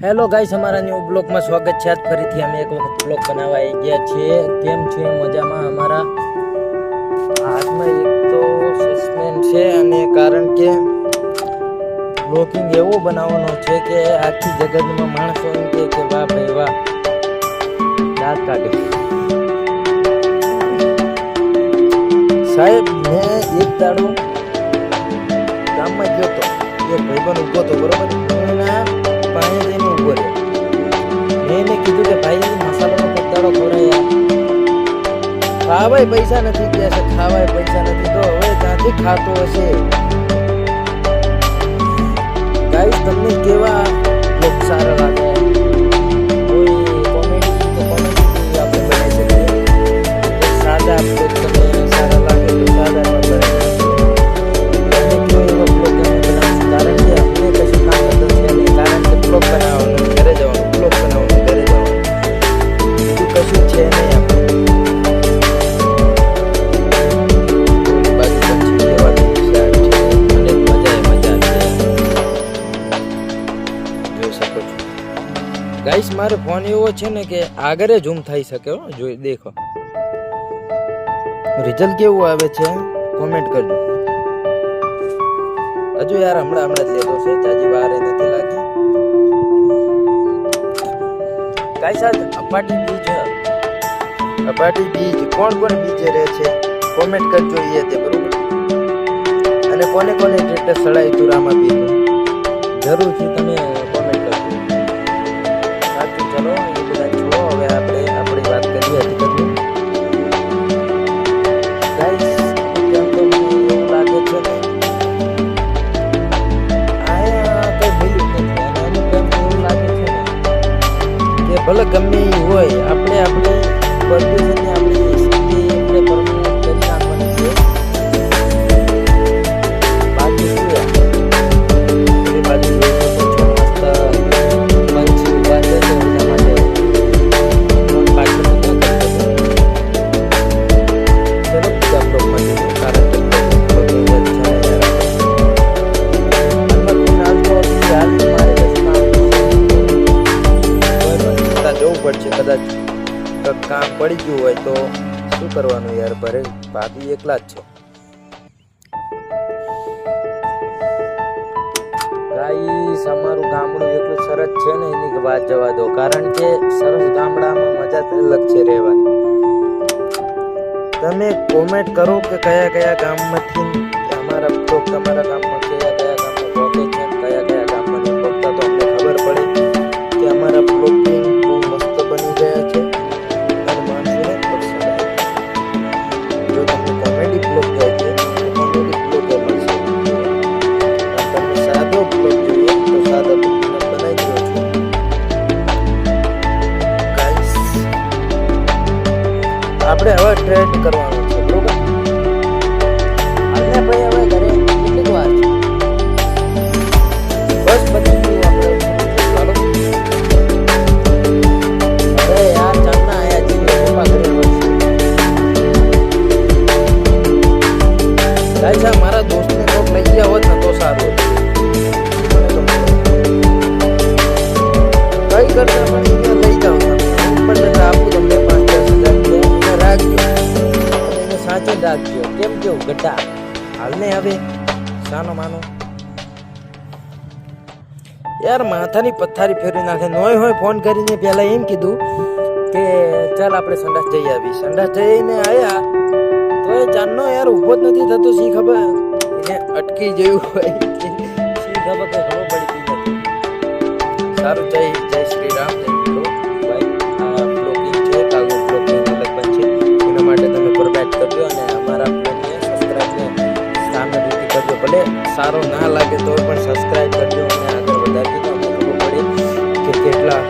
Hello guys, અમારા new બ્લોગમાં સ્વાગત છે। આજ ફરીથી અમે એક વખત બ્લોગ બનાવવા આવી ગયા છીએ। કેમ છે? મજામાં? અમારા હાથમાં એક તો સસ્પેન્સ છે અને કારણ કે બ્લોગિંગ એવો બનાવવાનો છે કે આખી જગતમાં માણસો એમ કે વાહ ભાઈ વાહ, દાંત કાઢે સાહેબ। મેં એક દાડો ગામમાં ગયો તો, એક ભાઈબંધ ઉભો હતો, બરોબર? એના પાણી જઈને ઉભો રહ્યો। મેં એને કીધું કે ભાઈ મસાલાનો પતાડો ખવડાય યાર। ખાવાય પૈસા નથી, કે છે ખાવાય પૈસા નથી, તો હવે ત્યાંથી ખાતો હશે। ગાઈસ, તમને કેવા બ્લોગ સારા લાગે? કોઈ કોમેડી તો કોમેડી આપણે બનાવી શકીએ, સાદા બ્લોગ તમને સારા લાગે તો સાદા પણ બનાવી શકીએ। કારણ કે અમને કશું કામ નથી, કારણ કે બ્લોગ બનાવવાનું ઘરે જવાનું, બ્લોગ બનાવવાનું ઘરે જવાનું, બીજું કશું છે નહીં આપણે। બાજુ પછી એવા વિચાર છે અને મજા છે, જોઈ શકો છો ગાઈસ। મારો ફોન એવો છે ને કે આગળ ઝૂમ થઈ શકે, જોઈ દેખો રિઝલ્ટ કેવું આવે છે કોમેન્ટ કરજો। હજુ યાર હમણાં જ લેતો છે, ચાજી વાર નથી લાગી ગાઈસ। આજ અપાટી બીજ કોણ બીજે રહે છે કોમેન્ટ કરજો એ તે, બરોબર? અને કોને ટ્રેક્ટર સડાયું તું રામાપીર જરૂરથી તમે કોમેન્ટ કરજો। સાચું, ચલો એ બધા છોડો, હવે આપણે આપણી વાત કરીએ હકીકતની ગાઈસ। કેમ તો મને એવું લાગે છે ને ભલે ગમે એ હોય, આપણે પરદેશને આપણી સ્થિતિ આપણે પરમાનન્ટ કરી નાખવાની છે। બાકી શું યાર, એ બાજુ જોઈ શકો છો મસ્ત પંછી ઉભા છે, એના માટે પાછળ ન કરતો। ચલો બીજા બ્લોગમાં જઈએ, કારણ કે બ્લોગિંગ જ છે ને યાર આપણે મારે જવું પડશે, કદાચ કામ પડી ગયું હોય તો શું કરવાનું યાર, ભરે ભાભી એકલા જ છે ગાઈસ। અમારું ગામડું એટલું સરસ છે ને એની વાત જવા દો, કારણ કે સરસ ગામડામાં મજા અલગ છે રહેવાની। તમે કોમેન્ટ કરો કે કયા ગામમાંથી અમારા બ્લોગ તમારા ગામમાં કયા ગામમાં પહોંચે છે, કયા ગામમાં નહીં પહોંચતા, તો અમને ખબર પડે કે અમારા બ્લોગિંગ બની ગયા છે અને માણસોને પસંદ આવે। જો તમને કોમેડી બ્લોગ જોઈએ તો કોમેડી બ્લોગ મળશે, તમને સાદો બ્લોગ જોઈએ તો સાદા બ્લોગ બનાવી દો છો ગાઈસ। આપણે હવે ટ્રેન્ડ કરવાનું છે, બરોબર? હાલને ભાઈ હવે ઘરે કેટલીક વાર છે, બસ પછી આપણે ચાલો મારા દોસ્તને કોક લઈ ગયા હોત ને તો સારું હતું, કઈ કરતા પણ એને લઈ જાઓ, પણ જતા આપું તમને 5-10 હજાર એને રાખજો અને એને સાચે રાખજો। કેમ કેવું ગड्ढा હાલને હવે સાનો માનો યાર માથાની પથારી ફેરવી નાખે। નોય હોય ફોન કરીને પહેલા એમ કીધું કે ચાલ આપણે સંડાસ જઈ આવી, સંડાસ જઈને આવ્યા તો એ જાનનો યાર ઊભો જ નથી થતો, શી ખબર એને અટકી જેવું હોય, શી ખબર કે ખબર પડી નથી। સારું, જય શ્રી રામ, જય મિત્રો ભાઈ। આ બ્લોગિંગ છે, કાલનું બ્લોગિંગ અલગ બનશે, એના માટે તમે ફોરવર્ડ કરજો અને અમારા બ્લોગને સબસ્ક્રાઈબને સામે રૂકી કરજો। ભલે સારો ના લાગે તો પણ સબસ્ક્રાઈબ કરજો અને આગળ વધારજો, તો અમને ખબર પડે કે કેટલા